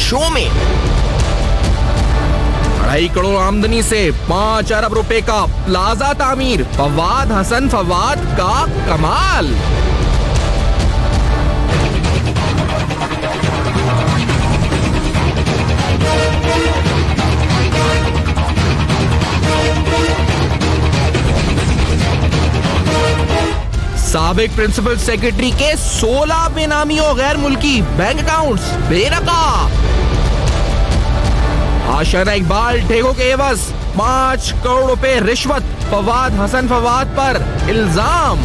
Show में 2.5 करोड़ आमदनी से 5 अरब रुपए का प्लाजा तामीर, फवाद हसन फवाद का कमाल। साबिक प्रिंसिपल सेक्रेटरी के 16 बेनामी और गैर मुल्की बैंक अकाउंट्स बेनकाब। आशियाना इकबाल ठेकों के एवज 5 करोड़ रुपए रिश्वत, फवाद हसन फवाद पर इल्जाम।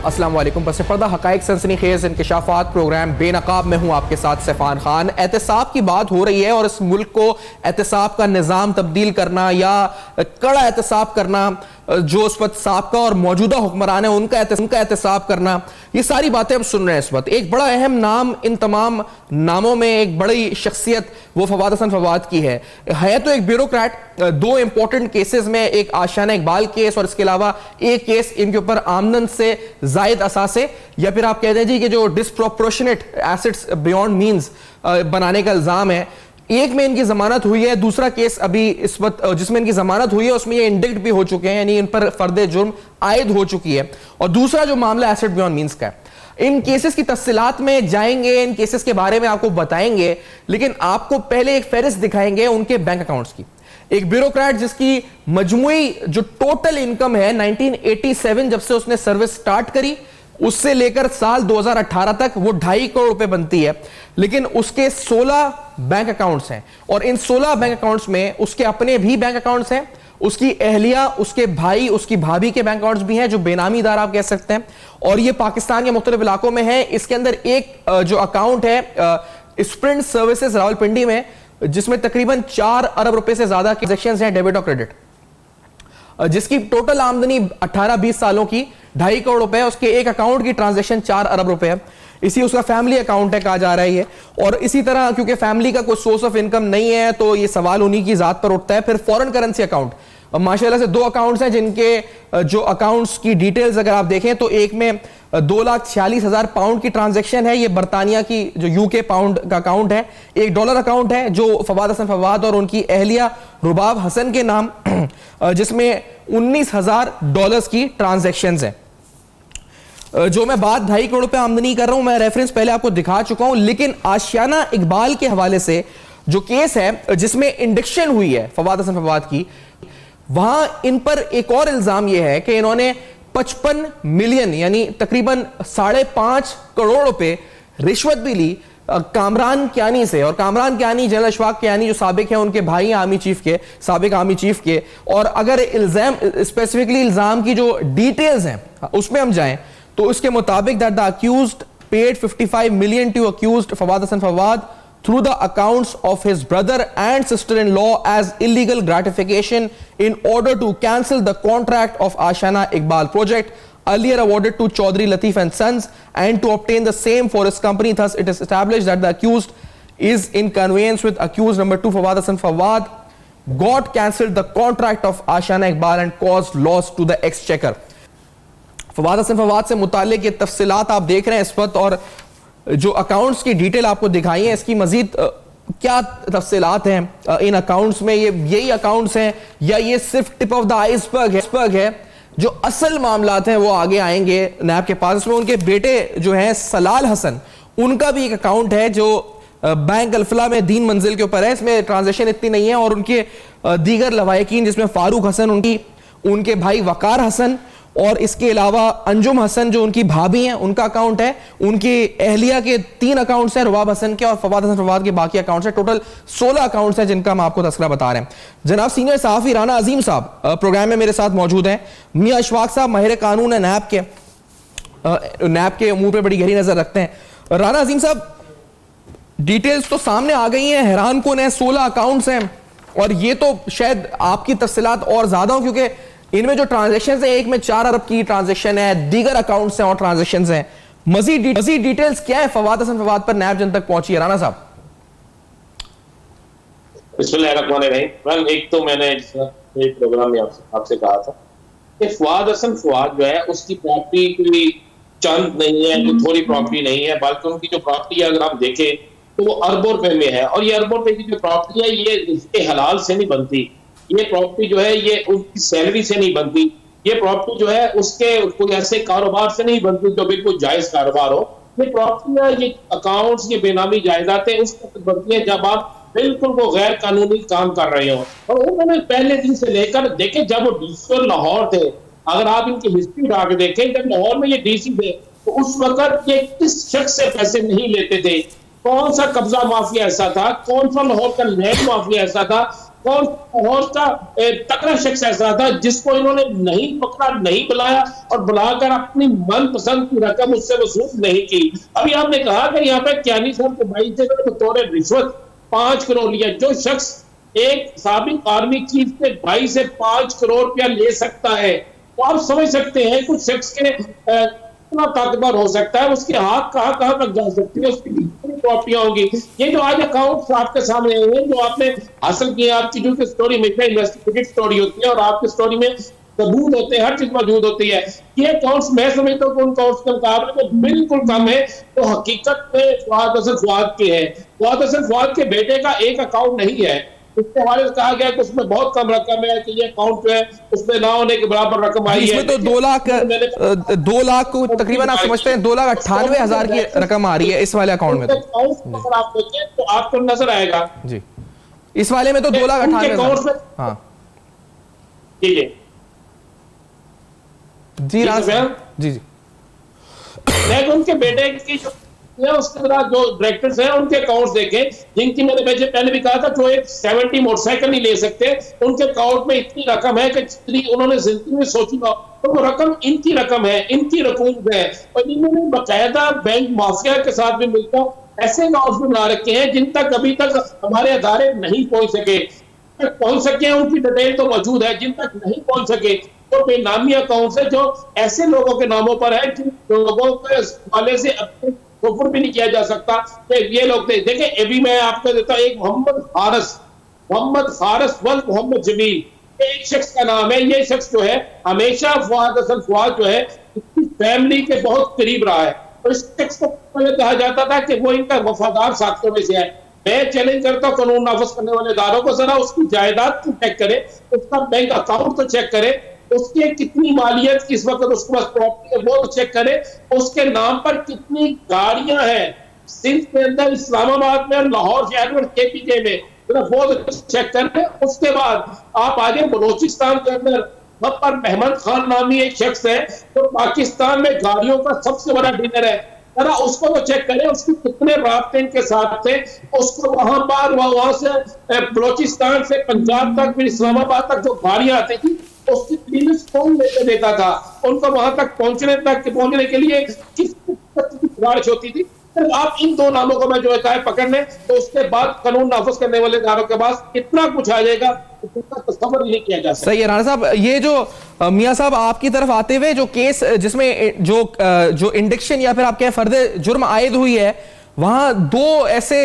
अस्सलाम वालेकुम। पस पर्दा हकाइक सनसनीखेज इंकशाफात प्रोग्राम बेनकाब में हूँ आपके साथ सैफान खान। एहतसाब की बात हो रही है और इस मुल्क को एहतसाब का निज़ाम तब्दील करना या कड़ा एहतसाब करना, जो इस वक्त साबका और मौजूदा हुक्मरान है उनका एहतसाब करना, ये सारी बातें हम सुन रहे हैं इस वक्त। एक बड़ा अहम नाम इन तमाम नामों में, एक बड़ी शख्सियत वो फवाद हसन फवाद की है तो एक ब्यूरोक्रेट। 2 इंपॉर्टेंट केसेस में, एक आशियाना इकबाल केस और इसके अलावा एक केस इनके ऊपर आमदन से जायद असासे या फिर आप कह दीजिए कि जो डिस्प्रोपोर्शनेट एसेट्स बियॉन्ड मींस बनाने का इल्जाम है। एक में इनकी जमानत हुई है, दूसरा केस अभी इस वक्त जिसमें इनकी जमानत हुई है उसमें ये इंडिक्ट भी हो चुके हैं, यानी इन पर फर्दे जुर्म आयद हो चुकी है। और दूसरा जो मामला एसेट बियॉन्ड मींस का है, इन केसेस की तफसीलात में जाएंगे, इन केसेस के बारे में आपको बताएंगे, लेकिन आपको पहले एक फेहरिस्त दिखाएंगे उनके बैंक अकाउंट्स की। एक ब्यूरोक्रेट जिसकी मजमुई जो टोटल इनकम है 1987 जब से उसने सर्विस स्टार्ट करी उससे लेकर साल 2018 तक वो 2.5 करोड़ रुपए बनती है, लेकिन उसके 16 बैंक अकाउंट्स हैं और इन 16 बैंक अकाउंट्स में उसके अपने भी बैंक अकाउंट्स हैं, उसकी अहलिया, उसके भाई, उसकी भाभी के बैंक अकाउंट्स भी हैं जो बेनामीदार आप कह सकते हैं, और ये पाकिस्तान के मुख्तलिफ इलाकों में है। इसके अंदर एक जो अकाउंट है स्प्रिंट सर्विसेज रावलपिंडी में, जिसमें तकरीबन 4 अरब रुपए से ज्यादा ट्रांजैक्शंस हैं डेबिट और क्रेडिट, जिसकी टोटल आमदनी 18-20 सालों की 2.5 करोड़ रुपए है। उसके एक अकाउंट की ट्रांजैक्शन 4 अरब रुपए है। इसी उसका फैमिली अकाउंट है कहा जा रहा है ये। और इसी तरह क्योंकि फैमिली का कोई सोर्स ऑफ इनकम नहीं है तो ये सवाल उन्हीं की जात पर उठता है। फिर फॉरेन करेंसी अकाउंट, माशाल्लाह से 2 अकाउंट्स हैं जिनके जो अकाउंट्स की डिटेल्स अगर आप देखें तो एक में 2,46,000 पाउंड की ट्रांजैक्शन है, ये बरतानिया की जो यूके पाउंड का अकाउंट है। एक डॉलर अकाउंट है जो फवाद हसन फवाद और उनकी अहलिया रुबाब हसन के नाम, जिसमें $19,000 की ट्रांजैक्शन है। जो मैं बात 2.5 करोड़ रुपए आमदनी कर रहा हूं, मैं रेफरेंस पहले आपको दिखा चुका हूं, लेकिन आशियाना इकबाल के हवाले से जो केस है जिसमें इंडक्शन हुई है फवाद हसन फवाद की, वहां इन पर एक और इल्जाम यह है कि इन्होंने 55 मिलियन यानी तकरीबन 5.5 करोड़ रुपए रिश्वत भी ली कामरान कियानी से। और कामरान कियानी, जनरल अशफाक कियानी जो साबिक है उनके भाई हैं आर्मी चीफ के, साबिक आर्मी चीफ के। और अगर इल्जाम स्पेसिफिकली इल्जाम की जो डिटेल्स हैं उसमें हम जाएं तो उसके मुताबिक that the accused paid 55 million to accused Fawad Hasan Fawad through the accounts of his brother and sister-in-law as illegal gratification in order to cancel the contract of Ashiana Iqbal project earlier awarded to Chaudhry Latif and Sons and to obtain the same for his company. Thus, it is established that the accused is in conveyance with accused number 2 Fawad Hassan Fawad got cancelled the contract of Ashiana Iqbal and caused loss to the exchequer. Fawad Hasan Fawad से मुताल्लिक ये तफसीलात आप देख रहे हैं इस वक्त, और जो अकाउंट्स की डिटेल आपको दिखाई है इसकी मजीद क्या तफसीलात हैं इन अकाउंट्स में, ये यही अकाउंट्स हैं या ये सिर्फ टिप ऑफ द आइसबर्ग है। जो असल मामलात हैं वो आगे आएंगे नैब के पास। इसमें उनके बेटे जो हैं सलाल हसन, उनका भी एक अकाउंट है जो बैंक अल्फला में दीन मंजिल के ऊपर है, इसमें ट्रांजेक्शन इतनी नहीं है। और उनके दीगर लवायकीन जिसमें फारूक हसन, उनके भाई वकार हसन और इसके अलावा अंजुम हसन जो उनकी भाभी हैं उनका अकाउंट है, उनकी अहलिया के 3 अकाउंट्स हैं रुबाब हसन के और फवाद हसन फवाद के बाकी अकाउंट्स हैं। टोटल 16 अकाउंट्स हैं जिनका हम आपको तस्करा बता रहे हैं। जनाब सीनियर सहाफी राना अजीम साहब प्रोग्राम में मेरे साथ मौजूद हैं। मियां अशफाक साहब माहिर कानून है, नैब के उमूर पर बड़ी गहरी नजर रखते हैं। राना अजीम साहब, डिटेल्स तो सामने आ गई हैं, हैरान कुन है, 16 अकाउंट्स हैं और ये तो शायद आपकी तफसीलात और ज्यादा हो क्योंकि इनमें जो ट्रांजैक्शंस हैं एक में 4 अरब की ट्रांजैक्शन है, दीगर अकाउंट्स हैं और ट्रांजैक्शंस हैं। मजीद डिटेल्स क्या है फवाद हसन फवाद पर नैब जन तक पहुंची है? राना साहब बिस्मिल्लाहिर्रहमानिर्रहीम। एक तो मैंने एक प्रोग्राम में आपसे कहा था कि फवाद हसन फवाद जो है उसकी प्रॉपर्टी कोई चंद नहीं है, कोई थोड़ी प्रॉपर्टी नहीं है, बल्कि उनकी जो प्रॉपर्टी है अगर हम देखें तो वो अरबों रुपए में है। और ये अरबों रुपए की जो प्रॉपर्टी है ये इसके हलाल से नहीं बनती, ये प्रॉपर्टी जो है ये उनकी सैलरी से नहीं बनती, ये प्रॉपर्टी जो है उसके कोई ऐसे कारोबार से नहीं बनती जो बिल्कुल जायज कारोबार हो। ये प्रॉपर्टियां, ये अकाउंट्स, ये बेनामी जायदादें उस वक्त बनती है जब आप बिल्कुल वो गैर कानूनी काम कर रहे हो। और उन्होंने पहले दिन से लेकर देखे, जब वो डीसी लाहौर थे, अगर आप इनकी हिस्ट्री उठा के देखें, जब लाहौर में ये डीसी थे तो उस वक्त ये किस शख्स से पैसे नहीं लेते थे, कौन सा कब्जा माफिया ऐसा था, कौन सा लाहौर का लैंड माफिया ऐसा था, कौन लाहौर का तगड़ा शख्स ऐसा था जिसको इन्होंने नहीं पकड़ा, नहीं बुलाया और बुलाकर अपनी मनपसंद की रकम उससे वसूल नहीं की। अभी आपने कहा कि यहाँ पे क्यानी साहब के भाई से बतौर रिश्वत 5 करोड़ लिया। जो शख्स एक साबिक आर्मी चीफ के भाई से 5 करोड़ रुपया ले सकता है, तो आप समझ सकते हैं कुछ शख्स के कितना ताकतवर हो सकता है, उसके हाथ कहां कहां तक जा सकती है, उसकी कितनी प्रॉपर्टियां होंगी। ये जो आज अकाउंट आपके सामने हैं, जो आपने हासिल किए, आपकी जो स्टोरी में इन्वेस्टिगेटिव स्टोरी होती है और आपकी स्टोरी में सबूत होते हैं, हर चीज मौजूद होती है। ये अकाउंट्स मैं समझता हूँ कि उन अकाउंट्स के मुकाबले में बिल्कुल कम है। तो हकीकत में फवाद हसन फवाद के है, फवाद हसन फवाद के बेटे का एक अकाउंट नहीं है। उसके हवाले से कहा गया कि उसमें बहुत कम रकम है, कि ये अकाउंट जो है उसमें ना होने के बराबर रकम आई है। इसमें तो 2 लाख को तकरीबन आप समझते हैं 2,98,000 की रकम आ रही है इस वाले अकाउंट में। तो अगर आप देखें तो आपको नजर आएगा जी, इस वाले में तो 2,98,000। हाँ जी जी जी जी जी। लेकिन उनके बेटे की जो उसके बाद जो डायरेक्टर्स हैं उनके अकाउंट्स देखें, जिनकी मैंने पहले भी कहा था, जो एक 70 मोटरसाइकिल नहीं ले सकते, उनके अकाउंट में इतनी रकम है कि जितनी उन्होंने जिंदगी में सोची ना, तो वो रकम इनकी रकम है, इनकी रकूम है। और इन्होंने बाकायदा बैंक माफिया के साथ भी मिलकर ऐसे अकाउंट्स भी बना रखे हैं जिन तक अभी तक हमारे अदारे नहीं पहुंच सके। उनकी डिटेल तो मौजूद है, जिन तक नहीं पहुंच सके तो बेनामी अकाउंट है जो ऐसे लोगों के नामों पर है जिन लोगों के हवाले से अपने कफर भी नहीं किया जा सकता कि ये लोग थे। देखिए अभी मैं आपको देता हूं, एक मोहम्मद फारस वल मोहम्मद जमील, एक शख्स का नाम है। ये शख्स जो है हमेशा फवाद हसन फवाद जो है इसकी फैमिली के बहुत करीब रहा है, और इस शख्स को पहले कहा जाता था कि वो इनका वफादार साथियों में से है। मैं चैलेंज करता हूं कानून नाफिज करने वाले इदारों को, जरा उसकी जायदाद को चेक करे, उसका बैंक अकाउंट तो चेक करे, उसके कितनी मालियत इस वक्त उसके पास प्रॉपर्टी है वो तो चेक करे, उसके नाम पर कितनी गाड़ियां हैं सिंध के अंदर, इस्लामाबाद में, लाहौर शहर में, केपीके में, वो तो चेक करें। उसके बाद आप आगे बलोचिस्तान के अंदर वहां पर मेहमद खान नामी एक शख्स है तो पाकिस्तान में गाड़ियों का सबसे बड़ा डीलर है, जरा उसको तो चेक करें, उसके कितने राब्ते इनके साथ थे। उसको वहां से बलोचिस्तान से पंजाब तक, फिर इस्लामाबाद तक जो गाड़ियां आती थी उसकी क्लीनिस कौन लेकर देता था, उनको वहां तक पहुंचने के लिए किस बारिश होती थी। तो आप इन दो नामों को मैं जो है पकड़ लें, तो उसके बाद कानून नाफिज करने वाले इदारों के पास इतना कुछ आ जाएगा जिसका तस्वर नहीं किया जा सकता। सही है राणा साहब, ये जो मियां साहब आपकी तरफ आते हुए जो केस जिसमें जो इंडिक्शन या फिर आप कहें फर्दे जुर्म आयद हुई है, वहां 2 ऐसे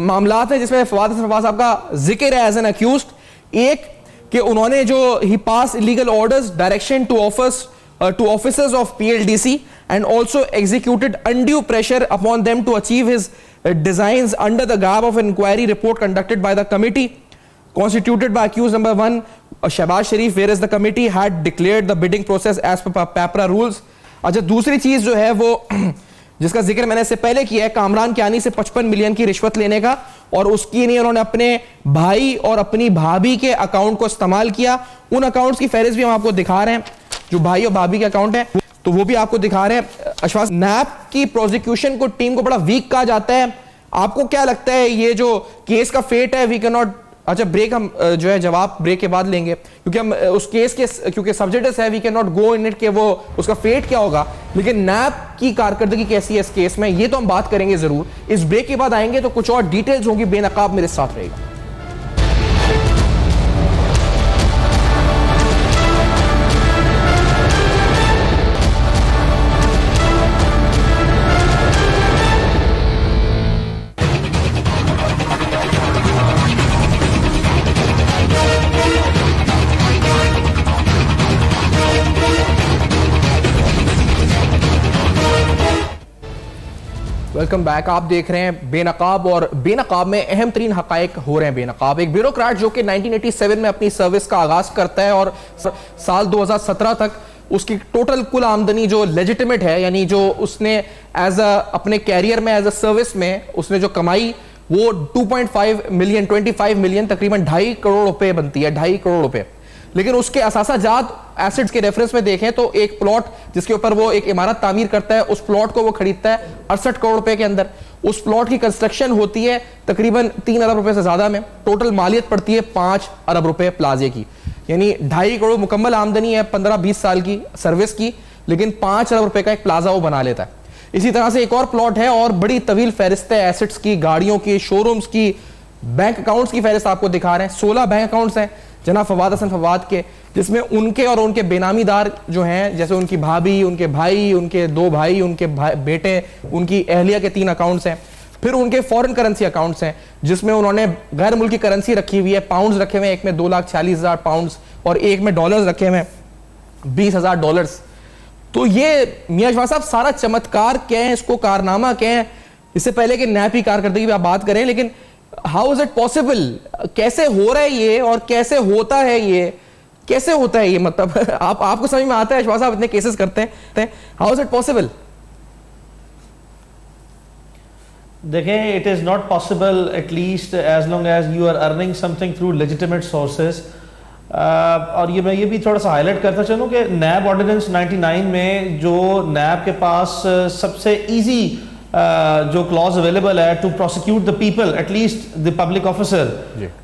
मामलात हैं जिसमें फवाद हसन फवाद साहब का जिक्र है एज एन अक्यूज्ड। एक कि उन्होंने जो ही पास illegal orders direction to officers of PLDC and also executed undue pressure upon them to achieve his designs under the garb of an inquiry report conducted by the committee constituted by accused number 1 Shahbaz Sharif, whereas the committee had declared the bidding process as per PAPRA rules। अच्छा, दूसरी चीज जो है वो जिसका जिक्र मैंने इससे पहले किया है, कामरान कियानी से 55 मिलियन की रिश्वत लेने का, और उसकी नहीं उन्होंने अपने भाई और अपनी भाभी के अकाउंट को इस्तेमाल किया। उन अकाउंट्स की फहरिस्त भी हम आपको दिखा रहे हैं, जो भाई और भाभी के अकाउंट है तो वो भी आपको दिखा रहे हैं। अशफाक, नैब की प्रोसिक्यूशन को टीम को बड़ा वीक कहा जाता है, आपको क्या लगता है ये जो केस का फेट है? वी कैन नॉट, अच्छा ब्रेक, हम जो है जवाब ब्रेक के बाद लेंगे, क्योंकि हम उस केस के क्योंकि सब्जेक्ट है, we can not go in it के वो उसका फेट क्या होगा, लेकिन नैब की कारकर्दगी कैसी है इस केस में, ये तो हम बात करेंगे जरूर। इस ब्रेक के बाद आएंगे तो कुछ और डिटेल्स होंगी, बेनकाब मेरे साथ रहेगा। Welcome back. आप देख रहे हैं बेनकाब, और बेनकाब में अहम तरीन हकायक हो रहे हैं बेनकाब। एक ब्यूरोक्रेट जो कि 1987 में अपनी सर्विस का आगाज करता है और साल 2017 तक उसकी टोटल कुल आमदनी जो लेजिटिमेट है, यानी जो उसने एज अ अपने कैरियर में एज अ सर्विस में उसने जो कमाई, वो 2.5 मिलियन 25 मिलियन तकरीबन 2.5 करोड़ रुपए बनती है, 2.5 करोड़ रुपए। लेकिन उसके असासाजात एसेट्स के रेफरेंस में देखें तो एक प्लॉट जिसके ऊपर वो एक इमारत तामीर करता है, उस प्लॉट को वो खरीदता है 68 करोड़ रुपए के अंदर। उस प्लॉट की कंस्ट्रक्शन होती है तकरीबन 3 अरब रुपए से ज्यादा में। टोटल मालियत पड़ती है 5 अरब रुपए प्लाजे की, यानी 2.5 करोड़ मुकम्मल आमदनी है 15-20 साल की सर्विस की, लेकिन 5 अरब रुपए का एक प्लाजा वो बना लेता है। इसी तरह से एक और प्लॉट है और बड़ी तवील फहरिस्त है एसेट्स की, गाड़ियों की, शोरूम्स की, बैंक अकाउंट्स की फहरिस्त आपको दिखा रहे हैं। 16 बैंक अकाउंट्स हैं जनाब फवाद हसन फवाद के, जिसमें उनके और उनके बेनामीदार जो हैं, जैसे उनकी भाभी, उनके भाई, उनके 2 भाई, उनके बेटे, उनकी अहलिया के 3 अकाउंट्स हैं। फिर उनके फॉरेन करेंसी अकाउंट्स हैं जिसमें उन्होंने गैर मुल्की करेंसी रखी हुई है, पाउंड्स रखे हुए हैं, एक में 2,46,000 पाउंड्स और एक में डॉलर्स रखे हुए हैं 20,000 डॉलर्स। तो ये मियां शफा साहब सारा चमत्कार क्या है, इसको कारनामा क्या है? इससे पहले कि नैप की कारकर्दगी आप बात करें, लेकिन हाउ इज इट पॉसिबल, कैसे हो रहा है ये और कैसे होता है ये, कैसे होता है ये? मतलब आपको समझ में आता है शफा साहब, इतने केसेस करते हैं, हाउ इज इट पॉसिबल? देखें, it is not possible at least as long as you are earning something through legitimate sources. और मैं ये भी थोड़ा सा हाईलाइट करता चलूँ कि नैब ऑर्डिनेंस 99 में जो नैब के पास सबसे इजी जो क्लॉज अवेलेबल है to prosecute the people, at least the public officer,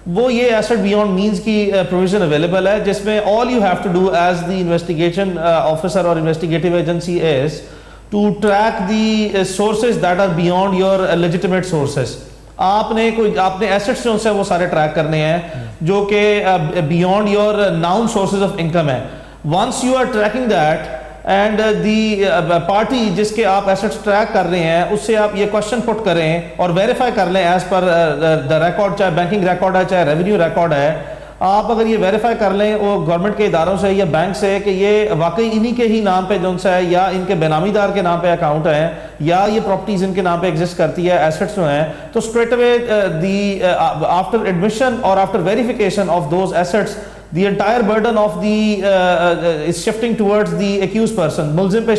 वो ये एसेट बियॉन्ड मींस की प्रोविजन अवेलेबल है, जिसमें all you have to do as the investigation officer और investigative agency is to track the sources that are beyond your legitimate sources. आपने assets जो है वो सारे ट्रैक करने हैं जो कि beyond your known sources of income है। Once you are trekking that and the party जिसके आप एसेट्स ट्रैक कर रहे हैं, उससे आप ये क्वेश्चन पुट करें और वेरीफाई कर लें एज पर द रिकॉर्ड, चाहे बैंकिंग रिकॉर्ड है चाहे रेवेन्यू रिकॉर्ड है। आप अगर ये वेरीफाई कर लें वो गवर्नमेंट के इदारों से या बैंक से कि ये वाकई इन्हीं के ही नाम पे जो है या इनके बेनामीदार के नाम पे अकाउंट है या ये प्रॉपर्टीज इनके नाम पे एग्जिस्ट करती है, एसेट्स जो हैं, तो straight away the after admission और after verification of those assets the entire burden of the is shifting towards the accused person, मुल्जिम पे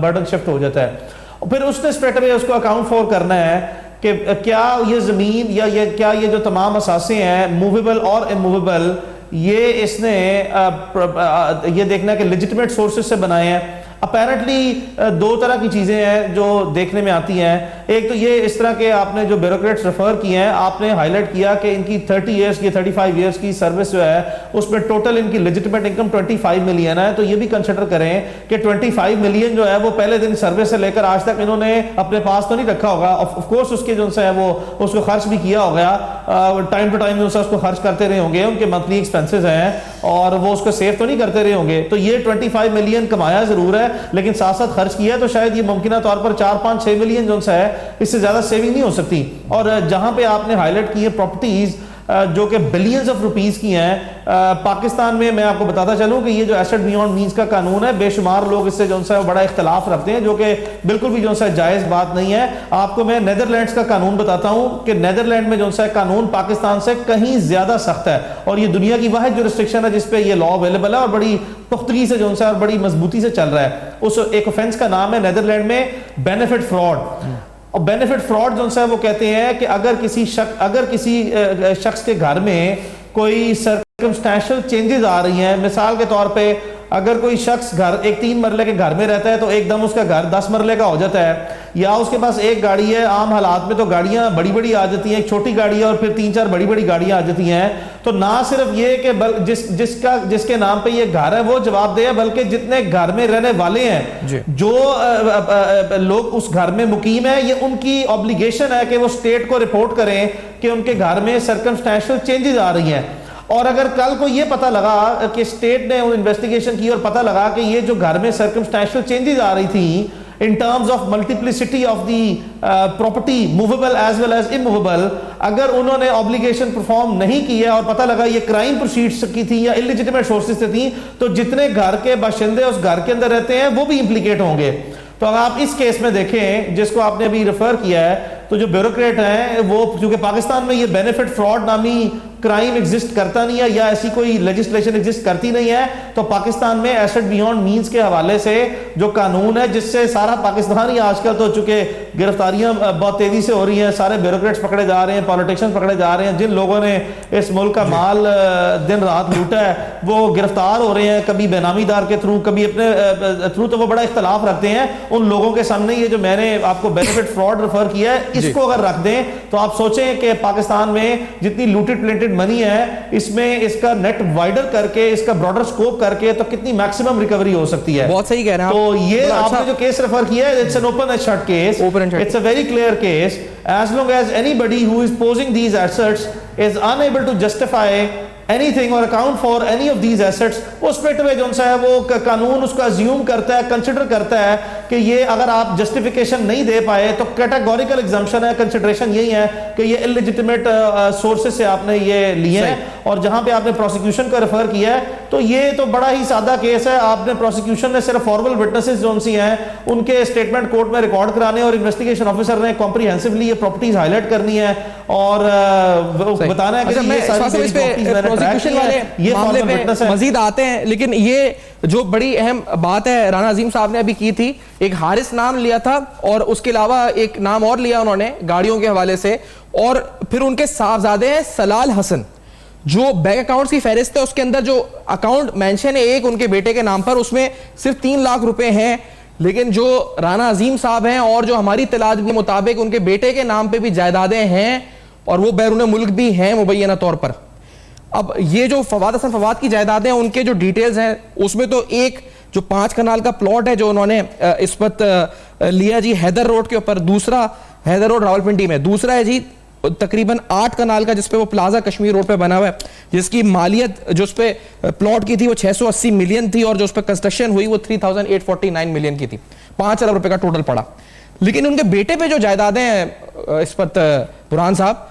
burden shift हो जाता है। और फिर उसने स्ट्रेट अवे उसको अकाउंट फॉर करना है कि क्या ये जमीन या क्या ये जो तमाम असासे हैं मूवेबल और इमूवेबल, ये इसने ये देखना है कि लेजिटिमेट सोर्सेज से बनाए हैं। अपेरेंटली 2 तरह की चीज़ें हैं जो देखने में आती हैं। एक तो ये इस तरह के आपने जो ब्यूरोक्रेट्स रेफर किए हैं, आपने हाईलाइट किया कि इनकी 30 ईयर्स की 35 ईयर्स की सर्विस जो है उसमें टोटल इनकी लेजिटिमेट इनकम 25 मिलियन है। तो ये भी कंसिडर करें कि 25 मिलियन जो है वो पहले दिन सर्विस से लेकर आज तक इन्होंने अपने पास तो नहीं रखा होगा, ऑफ कोर्स उसके जो है वो उसको खर्च भी किया होगा, टाइम टू टाइम उसको खर्च करते रहे होंगे, उनके मंथली एक्सपेंसेस हैं और वो उसको सेव तो नहीं करते रहे होंगे। तो ये 25 मिलियन कमाया जरूर है, लेकिन साथ साथ खर्च किया, तो शायद ये मुमकिन तौर पर 4-5-6 मिलियन जो है इससे ज्यादा सेविंग नहीं हो सकती। और जहां पे आपने हाईलाइट की है प्रॉपर्टीज जो कि बिलियंस ऑफ रुपीस की हैं, पाकिस्तान में मैं आपको बताता चलूं कि ये जो एसेट बियॉन्ड मींस का कानून है, बेशुमार लोग इससे जो है बड़ा इख्तलाफ रखते हैं, जो कि बिल्कुल भी जो है जायज़ बात नहीं है। आपको मैं नेदरलैंड्स का कानून बताता हूं कि नेदरलैंड में जो है कानून पाकिस्तान से कहीं ज्यादा सख्त है और ये दुनिया की वाहिद जुरिस्डिक्शन है जिसपे ये लॉ अवेलेबल है और बड़ी पुख्तगी से जो है और बड़ी मजबूती से चल रहा है। उस एक ऑफेंस का नाम है नेदरलैंड में बेनिफिट फ्रॉड। और बेनिफिट फ्रॉड जो है वो कहते हैं कि अगर किसी शख्स के घर में कोई सर्कमस्टेंशियल चेंजेस आ रही हैं, मिसाल के तौर पे अगर कोई शख्स एक 3 मरले के घर में रहता है तो एकदम उसका घर 10 मरले का हो जाता है, या उसके पास एक गाड़ी है, आम हालात में तो गाड़ियां बड़ी बड़ी आ जाती हैं, एक छोटी गाड़ी है और फिर 3-4 बड़ी बड़ी गाड़ियां आ जाती हैं। तो ना सिर्फ ये कि जिसके नाम पे ये घर है वो जवाबदेह है, बल्कि जितने घर में रहने वाले हैं, जो लोग उस घर में मुकीम है, ये उनकी ऑब्लिगेशन है कि वो स्टेट को रिपोर्ट करें कि उनके घर में सर्कमस्टेंशियल चेंजेस आ रही हैं। और अगर कल को ये पता लगा कि स्टेट ने इन्वेस्टिगेशन की और पता लगा कि ये जो घर में सर्कमस्टेंशियल चेंजेस आ रही थी in terms of multiplicity of the property movable as well as immovable, अगर उन्होंने ऑब्लिगेशन परफॉर्म नहीं किया और पता लगा ये क्राइम प्रोसीड्स की थी या इलिजिटिमेट सोर्सेज से थी, तो जितने घर के बाशिंदे उस घर के अंदर रहते हैं वो भी इंप्लीकेट होंगे। तो अगर आप इस केस में देखें जिसको आपने अभी रेफर किया है, तो जो ब्यूरोक्रेट हैं वो, क्योंकि पाकिस्तान में ये बेनिफिट फ्रॉड नामी क्राइम एग्जिस्ट करता नहीं है या ऐसी कोई लेजिस्लेशन एग्जिस्ट करती नहीं है, तो पाकिस्तान में एसेट बियॉन्ड मींस के हवाले से जो कानून है जिससे सारा पाकिस्तान ही आजकल, तो चूंकि गिरफ्तारियां बहुत तेजी से हो रही हैं, सारे ब्यूरोक्रेट्स पकड़े जा रहे हैं, पॉलिटिशियंस पकड़े जा रहे हैं, जिन लोगों ने इस मुल्क का माल दिन रात लूटा है वो गिरफ्तार हो रहे हैं, कभी बेनामीदार के थ्रू, कभी अपने थ्रू, तो वो बड़ा इख्तलाफ रखते हैं उन लोगों के सामने। ये जो मैंने आपको बेनिफिट फ्रॉड रेफर किया है, इसको अगर रख दें तो आप सोचें कि पाकिस्तान में जितनी लूटेड प्लेटेड मनी है, इसमें इसका नेट वाइडर करके, इसका ब्रॉडर स्कोप करके, तो कितनी मैक्सिमम रिकवरी हो सकती है। बहुत सही कह रहे हैं तो ये अच्छा, आपने जो केस रेफर किया है, it's an open and shut case, it's a very clear case. As long as anybody who is posing these assets is unable to justify anything or account for any of these assets, वो straight away जो है वो कानून उसको assume करता है, consider करता है कि ये अगर आप जस्टिफिकेशन नहीं दे पाए तो कैटेगोरिकल एग्जम्पशन है, कंसिडरेशन यही है कि ये इलेजिटिमेट सोर्सेज से आपने ये लिए हैं। और जहां पे आपने प्रोसिक्यूशन को रेफर किया है, तो ये तो बड़ा ही सादा केस है। आपने प्रोसिक्यूशन ने सिर्फ फॉर्मल विटनेसेस जो सी हैं उनके स्टेटमेंट कोर्ट में रिकॉर्ड कराने, और इन्वेस्टिगेशन ऑफिसर ने कॉम्प्रिहेंसिवली ये प्रॉपर्टीज हाईलाइट करनी है और बताना है कि ये सारी प्रोसिक्यूशन वाले मामले पे मजीद आते हैं। लेकिन ये जो बड़ी अहम बात है राना अजीम साहब ने अभी की थी, एक हारिस नाम लिया था और उसके अलावा एक नाम और लिया उन्होंने गाड़ियों के हवाले से, और फिर उनके साहबजादे हैं सलाल हसन, जो बैंक अकाउंट्स की फहरिस्त है उसके अंदर जो अकाउंट मेंशन है एक उनके बेटे के नाम पर, उसमें सिर्फ 3 लाख रुपए हैं। लेकिन जो राना अजीम साहब हैं और जो हमारी इत्तलात के मुताबिक उनके बेटे के नाम पे भी जायदादें हैं और वो बैरून मुल्क भी हैं मुबैना तौर पर। अब ये जो फवाद हसन फवाद की जायदादें हैं, उनके जो डिटेल्स हैं उसमें तो एक जो 5 कनाल का प्लॉट है जो उन्होंने इस वक्त लिया जी हैदर रोड के ऊपर, दूसरा हैदर रोड रावलपिंडी में, दूसरा है जी तकरीबन 8 कनाल का जिसपे वो प्लाजा कश्मीर रोड पे बना हुआ है, जिसकी मालियत जो उस पे प्लॉट की थी वो 680 मिलियन थी और जो उस पे कंस्ट्रक्शन हुई वो 3849 मिलियन की थी, 5 अरब रुपए का टोटल पड़ा। लेकिन उनके बेटे पे जो जायदादें हैं इस वक्त बुरहान साहब,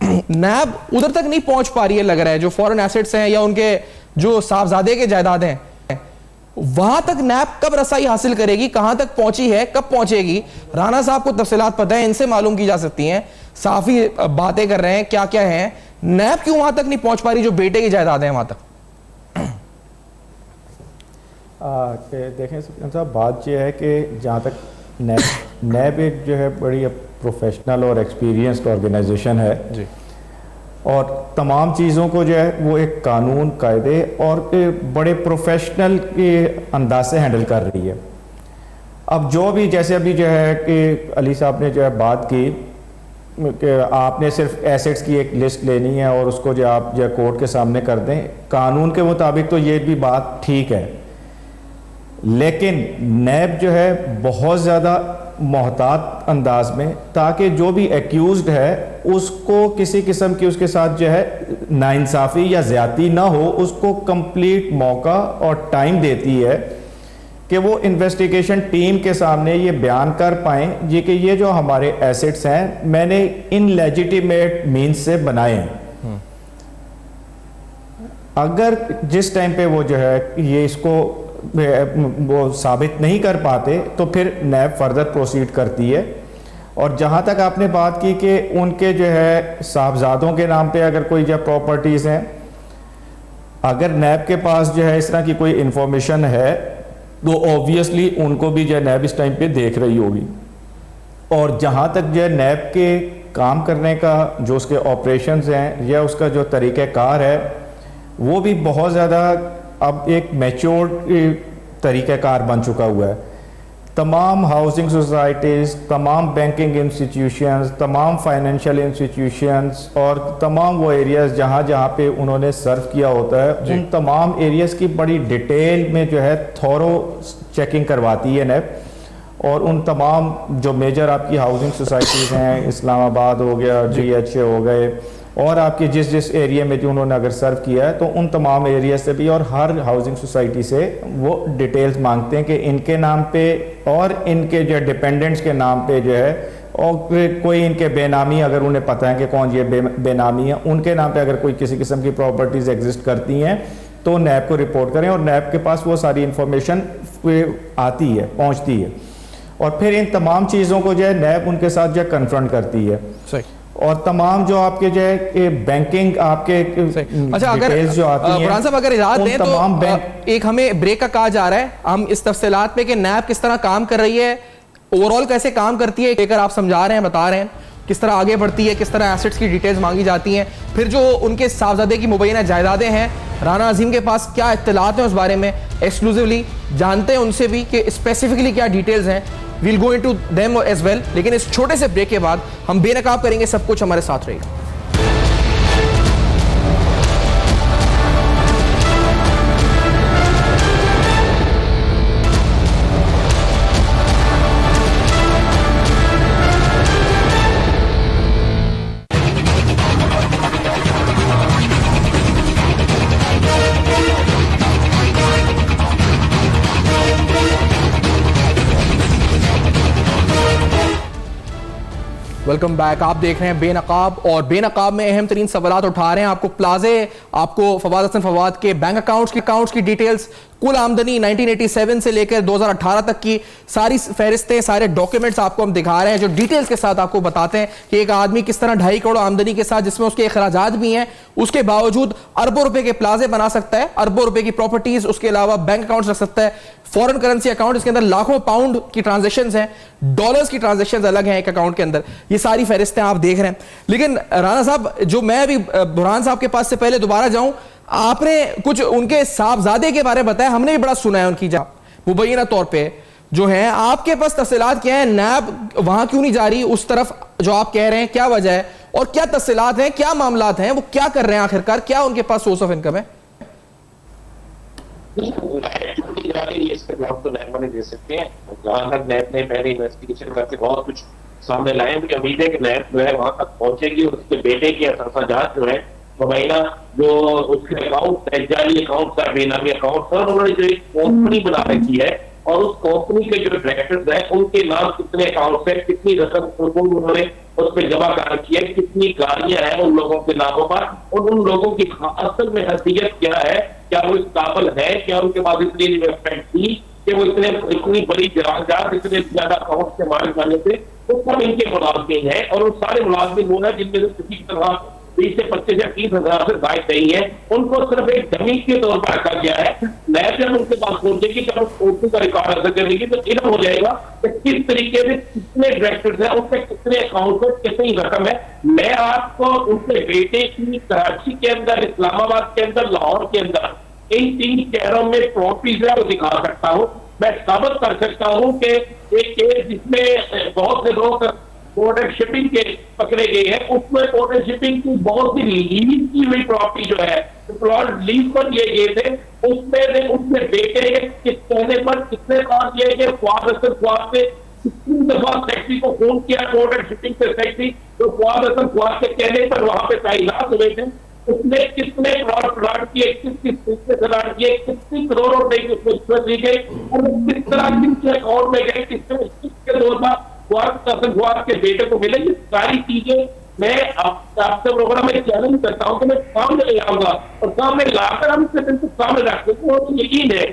नैब उधर तक नहीं पहुंच पा रही है लग रहा है, जो फॉरेन एसेट्स हैं या उनके जो साहबजादे के जायदादें हैं वहां तक नैब कब रसाई हासिल करेगी, कहां तक पहुंची है, कब पहुंचेगी? राना साहब को तफसीलात पता है, इनसे मालूम की जा सकती हैं। साफी बातें कर रहे हैं क्या क्या है, नैब क्यों वहां तक नहीं पहुंच पा रही जो बेटे की जायदादें हैं वहां तक? देखें सुल्तान साहब, बात यह है कि जहाँ तक नैब एक जो है बड़ी प्रोफेशनल और एक्सपीरियंस्ड ऑर्गेनाइजेशन है जी, और तमाम चीज़ों को जो है वो एक कानून कायदे और बड़े प्रोफेशनल के अंदाज से हैंडल कर रही है। अब जो भी जैसे अभी जो है कि अली साहब ने जो है बात की कि आपने सिर्फ एसेट्स की एक लिस्ट लेनी है और उसको जो आप जो है कोर्ट के सामने कर दें, कानून के मुताबिक तो ये भी बात ठीक है, लेकिन नैब जो है बहुत ज़्यादा मोहतात अंदाज में, ताकि जो भी एक्यूज्ड है उसको किसी किस्म की उसके साथ जो है नाइंसाफ़ी या ज़्यादती ना हो, उसको कंप्लीट मौका और टाइम देती है कि वो इन्वेस्टिगेशन टीम के सामने ये बयान कर पाएँ जी कि ये जो हमारे एसेट्स हैं मैंने इनलेजिटिमेट मीन्स से बनाए हैं। अगर जिस टाइम पे वो जो है ये इसको वो साबित नहीं कर पाते तो फिर नैब फर्दर प्रोसीड करती है। और जहाँ तक आपने बात की कि उनके जो है साहबजादों के नाम पे अगर कोई जो प्रॉपर्टीज़ हैं, अगर नैब के पास जो है इस तरह की कोई इंफॉर्मेशन है तो ऑब्वियसली उनको भी जो है नैब इस टाइम पे देख रही होगी। और जहाँ तक जो है नैब के काम करने का जो उसके ऑपरेशंस हैं या उसका जो तरीक़ाकार है वो भी बहुत ज़्यादा अब एक मैच्योर्ड तरीक़ाकार बन चुका हुआ है। तमाम हाउसिंग सोसाइटीज़, तमाम बैंकिंग इंस्टीट्यूशंस, तमाम फाइनेंशियल इंस्टीट्यूशंस और तमाम वो एरियाज़ जहाँ जहाँ पे उन्होंने सर्व किया होता है, उन तमाम एरियाज़ की बड़ी डिटेल में जो है थॉरो चेकिंग करवाती है नैब। और उन तमाम जो मेजर आपकी हाउसिंग सोसाइटीज़ हैं, इस्लामाबाद हो गया, GHA हो गए, और आपके जिस जिस एरिया में जो उन्होंने अगर सर्व किया है तो उन तमाम एरिया से भी और हर हाउसिंग सोसाइटी से वो डिटेल्स मांगते हैं कि इनके नाम पे और इनके जो डिपेंडेंट्स के नाम पे जो है, और कोई इनके बेनामी अगर उन्हें पता है कि कौन ये बेनामी है, उनके नाम पे अगर कोई किसी किस्म की प्रॉपर्टीज़ एग्जिस्ट करती हैं तो नैब को रिपोर्ट करें और नैब के पास वो सारी इंफॉर्मेशन आती है, पहुँचती है। और फिर इन तमाम चीज़ों को जो है नैब उनके साथ जो है कन्फ्रंट करती है। सही। और तमाम जो आपके जो है बैंकिंग आपके अच्छा, अगर जो आती हैं, बुरहान साहब अगर इजाजत दें तमाम तो एक हमें ब्रेक का कहा जा रहा है, हम इस तफसीलात पे कि नैब किस तरह काम कर रही है, ओवरऑल कैसे काम करती है लेकर आप समझा रहे हैं, बता रहे हैं किस तरह आगे बढ़ती है, किस तरह एसेट्स की डिटेल्स मांगी जाती हैं, फिर जो उनके साहबजादे की मुबैना जायदादें हैं राना अजीम के पास क्या इत्तलात हैं उस बारे में एक्सक्लूसिवली जानते हैं उनसे भी कि स्पेसिफिकली क्या डिटेल्स हैं। We'll go into them as well, लेकिन इस छोटे से ब्रेक के बाद हम बेनकाब करेंगे सब कुछ, हमारे साथ रहिएगा। Welcome back. आप देख रहे हैं बेनकाब, और बेनकाब में अहम तरीन सवालात उठा रहे हैं। आपको प्लाजे, आपको फवाद हसन फवाद के बैंक अकाउंट्स की डिटेल्स, कुल आमदनी 1987 से लेकर 2018 तक की सारी फहरिस्तें, सारे डॉक्यूमेंट्स आपको हम दिखा रहे हैं जो डिटेल्स के साथ आपको बताते हैं कि एक आदमी किस तरह 2.5 करोड़ आमदनी के साथ, जिसमें उसके अखराजात भी हैं, उसके बावजूद अरबों रुपए के प्लाजे बना सकता है, अरबों रुपए की प्रॉपर्टीज, उसके अलावा बैंक अकाउंट रख सकता है, फॉरेन करेंसी अकाउंट, इसके अंदर लाखों पाउंड की ट्रांजेक्शंस हैं, डॉलर्स की ट्रांजेक्शंस अलग हैं एक अकाउंट के अंदर। ये सारी फहरिस्तें आप देख रहे हैं। लेकिन राना साहब, जो मैं अभी बुरहान साहब के पास से पहले दोबारा जाऊं, आपने कुछ उनके साहबजादे के बारे में बताया, हमने भी बड़ा सुना है उनकी मुबैना तौर पे जो है। आपके पास तफसीलात क्या है? नैब वहां क्यों नहीं जा रही उस तरफ जो आप कह रहे हैं, क्या वजह है और क्या तफसीलात हैं, क्या मामलात हैं, वो क्या कर रहे हैं आखिरकार, क्या उनके पास सोर्स ऑफ इनकम है? तो नैब नहीं दे सकते हैं। जहां तक नैब ने पहले इन्वेस्टिगेशन करके बहुत कुछ सामने लाए, मुझे उम्मीद है कि नैब जो है वहां तक पहुंचेगी और उसके बेटे की असाजात जो है मुबैना जो उसके अकाउंट जाली अकाउंट था, बेनामी अकाउंट था, उन्होंने जो एक कंपनी बना रखी है और उस कंपनी के जो डायरेक्टर्स हैं उनके नाम कितने अकाउंट है, कितनी रकम उन्होंने उस पर जमा कर रखी है, कितनी गाड़ियां हैं उन लोगों के नामों पर, और उन लोगों की असल में हैसियत क्या है, क्या वो इस काबिल है, क्या उनके पास इतनी इन्वेस्टमेंट थी कि वो इतनी बड़ी जायदाद, इतने ज्यादा अकाउंट से मालिक बने थे। वो सब इनके मुलाजमीन है और वो सारे मुलाजमीन वो है जिनमें से किसी तरह 20 से 25 या 30 हजार से जायद नहीं है, उनको सिर्फ एक डमी के तौर पर रखा गया है। नैब जब उनके पास पहुंचेगी, जब कोर्टों का रिकॉर्ड हासिल करेगी तो इल्म हो जाएगा कि किस तरीके से कितने डायरेक्टर्स हैं, उनके कितने अकाउंट में कितनी रकम है। मैं आपको उनके बेटे की कराची के अंदर, इस्लामाबाद के अंदर, लाहौर के अंदर इन 3 शहरों में प्रॉपर्टीज है वो दिखा सकता हूँ। मैं साबित कर सकता हूँ कि एक केस जिसमें बहुत से लोग पोर्ट एंड शिपिंग के पकड़े गए हैं, उसमें पोर्ट एंड शिपिंग की बहुत सी लीज की हुई प्रॉपर्टी जो है, प्लॉट लीज पर दिए गए थे, उसमें उसमें बेटे किस कहने पर कितने बार दिए गए, ख्वाब से कितनी दफा सेक्रेटरी को फोन किया, पोर्ट एंड शिपिंग के सेक्रेटरी, तो ख्वाब के कहने पर वहां पे तैनात हुए थे, उसने कितने प्लॉट किए, किस प्लाट किए, कितनी करोड़ रुपए की उसमें दी गई, और किस तरह किसके अकाउंट में गए, किसके तौर पर के बेटे को मिले। ये सारी चीजें मैं आपसे प्रोग्राम में चैलेंज करता हूं कि मैं सामने ले आऊंगा और सामने लाकर हम इसे बिल्कुल सामने रखते हैं। यकीन है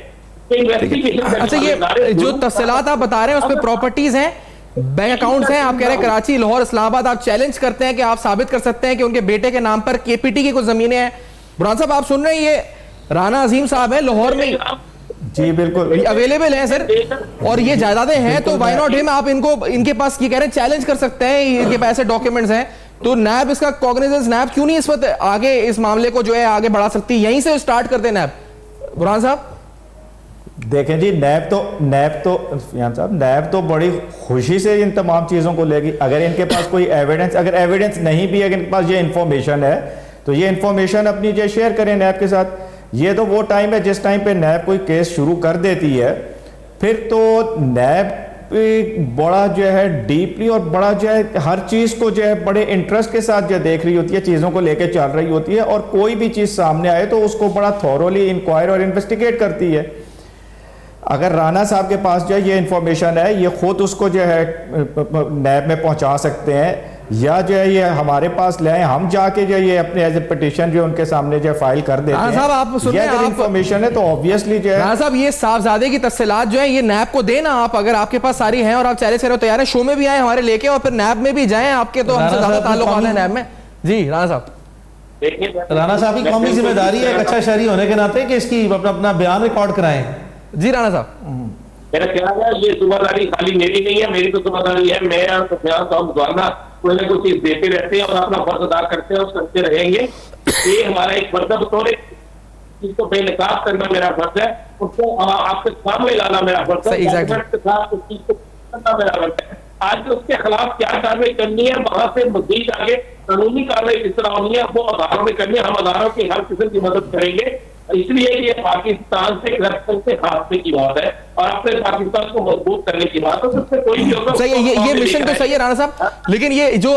कि इन्वेस्टिगेशन। अच्छा, ये जो तफसीलात आप बता रहे हैं उसमें प्रॉपर्टीज हैं, बैंक अकाउंट्स हैं, आप कह रहे हैं कराची, लाहौर, इस्लामाबाद, आप चैलेंज करते हैं कि आप साबित कर सकते हैं कि उनके बेटे के नाम पर केपीटी की कुछ जमीनें हैं। बुरहान साहब, आप सुन रहे हैं, ये राना अजीम साहब है लाहौर में, जी बिल्कुल अवेलेबल है सर, और ये जायदादें हैं, तो व्हाई नॉट हिम, आप इनको, इनके पास ये कह रहे हैं चैलेंज कर सकते हैं, इनके पास ऐसे डॉक्यूमेंट्स हैं, तो नैब इसका कॉग्निजेंस, नैब क्यों नहीं इस वक्त आगे इस मामले को जो है आगे बढ़ा सकती, यहीं से स्टार्ट करते नैब? बुरहान साहब देखें जी, नैब तो बड़ी खुशी से इन तमाम चीज़ों को लेगी। अगर इनके पास कोई एविडेंस, अगर एविडेंस नहीं भी है, अगर इनके पास ये इंफॉर्मेशन है तो ये इंफॉर्मेशन अपनी जो शेयर करें नैब के साथ। ये तो वो टाइम है जिस टाइम पे नैब कोई केस शुरू कर देती है, फिर तो नैब बड़ा जो है डीपली और बड़ा जो है हर चीज़ को जो है बड़े इंटरेस्ट के साथ जो देख रही होती है, चीज़ों को लेकर चल रही होती है, और कोई भी चीज़ सामने आए तो उसको बड़ा थॉरोली इंक्वायर और इन्वेस्टिगेट करती है। अगर राना साहब के पास जो है ये इंफॉर्मेशन है, ये खुद उसको जो है नैब में पहुंचा सकते हैं। या जो है ये हमारे पास ले आए, हम जाके जो ये अपने एज ए पिटिशन जो उनके सामने जो फाइल कर देते हैं। साहब आप सुन रहे हैं, आप इंफॉर्मेशन है तो ऑब्वियसली जो है राणा साहब ये साहबजादे की तफसीलात जो है ये नैब को देना आप, अगर आपके पास सारी हैं और आप चैलेंज करो तैयार है, शो में भी आए हमारे लेके और फिर नैब में भी जाएं, आपके तो हमसे ज्यादा ताल्लुकात है नैब में। जी राणा साहब, राणा साहब की कौमी जिम्मेदारी है एक अच्छा शहरी होने के नाते कि इसकी अपना बयान रिकॉर्ड कराएं। जी राणा साहब, मेरा ख्याल है ये जिम्मेदारी खाली मेरी नहीं है, मेरी तो जिम्मेदारी है। मैं हम द्वारा कोई ना कोई चीज देते रहते हैं और अपना फर्ज अदा करते हैं और करते रहेंगे। ये हमारा एक फर्ज है, बतौर चीज बेनकाब करना मेरा फर्ज है, उसको आपके सामने लाना मेरा फर्ज है, के साथ उस चीज को करना मेरा फर्ज है। आज उसके खिलाफ क्या कार्रवाई करनी है, वहां से मजीद आगे कानूनी कार्रवाई किस तरह होनी है वो अदारों में करनी है। हम अदारों की हर किस्म की मदद करेंगे, इसलिए ये पाकिस्तान से करप्शन से खांसने की बात है और अपने पाकिस्तान को मजबूत करने की बात है। सबसे कोई भी होगा सही है, ये मिशन तो सही है राणा साहब, लेकिन ये जो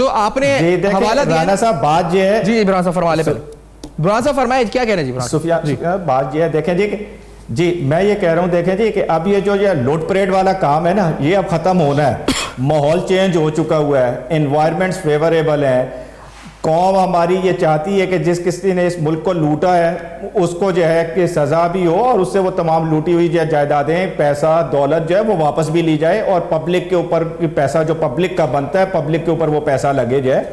आपने हवाला दिया राणा साहब बात ये है। जी इब्राहिम साहब फरमाले पे, इब्राहिम साहब फरमाए क्या कह रहे हैं जी सुफियान बात ये है, देखें जी मैं ये कह रहा हूँ, देखें जी कि अब ये जो ये लूट परेड वाला काम है ना, ये अब खत्म होना है। माहौल चेंज हो चुका हुआ है, एनवायरमेंट्स फेवरेबल है, कौम हमारी ये चाहती है कि जिस किसी ने इस मुल्क को लूटा है उसको जो है कि सजा भी हो और उससे वो तमाम लूटी हुई जो जायदादें, पैसा, दौलत जो है वो वापस भी ली जाए और पब्लिक के ऊपर पैसा जो पब्लिक का बनता है पब्लिक के ऊपर वो पैसा लगे जाए।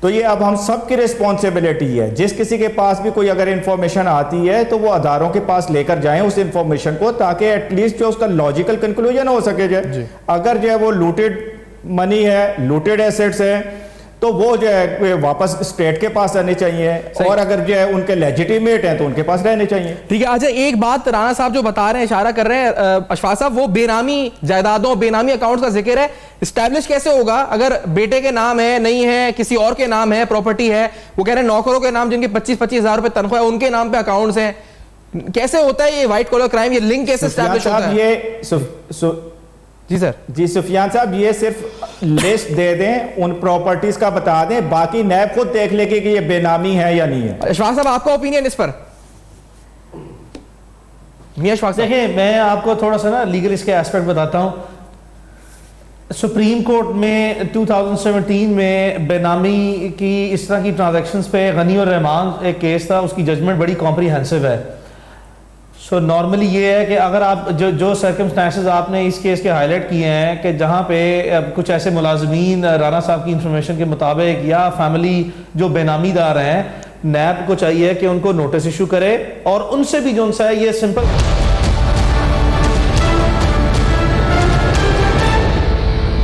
तो ये अब हम सब की रिस्पॉन्सिबिलिटी है। जिस किसी के पास भी कोई अगर इंफॉर्मेशन आती है तो वो अदारों के पास लेकर जाएं उस इंफॉर्मेशन को, ताकि एटलीस्ट जो उसका लॉजिकल कंक्लूजन हो सके जाए। अगर जो है वो लूटेड मनी है, लूटेड एसेट्स है, तो वो जो है वापस स्टेट के पास रहने चाहिए और अगर जो है उनके लेजिटिमेट हैं तो उनके पास रहने चाहिए। ठीक है। अच्छा एक बात राणा साहब जो बता रहे हैं, इशारा कर रहे हैं अशफाक साहब, वो बेनामी जायदादों, बेनामी अकाउंट का जिक्र है, स्टैब्लिश कैसे होगा? अगर बेटे के नाम है, नहीं है, किसी और के नाम है, प्रॉपर्टी है, वो कह रहे हैं नौकरों के नाम जिनके 25-25 हजार रुपए तनख्वाह है उनके नाम पे अकाउंट्स हैं, कैसे होता है ये व्हाइट कॉलर क्राइम? ये लिंक कैसे स्टैब्लिश होता है? ये जी सर। जी सुफियान साहब, ये सिर्फ लिस्ट दे दें, उन प्रॉपर्टीज का बता दें, बाकी नैब खुद देख लेगी कि ये बेनामी है या नहीं है। अशफाक साहब आपका ओपिनियन इस पर? देखिए मैं आपको थोड़ा सा ना लीगल इसके एस्पेक्ट बताता हूं। सुप्रीम कोर्ट में 2017 में बेनामी की इस तरह की ट्रांजैक्शंस पे गनी और रहमान एक केस था, उसकी जजमेंट बड़ी कॉम्प्रिहेंसिव है। सो नॉर्मली ये है कि अगर आप जो सर्कमस्टांसेस आपने इस केस के हाईलाइट किए हैं कि जहाँ पे कुछ ऐसे मुलाजमीन राणा साहब की इंफॉर्मेशन के मुताबिक या फैमिली जो बेनामीदार हैं, नैब को चाहिए कि उनको नोटिस इशू करे और उनसे भी जो उनसे ये सिंपल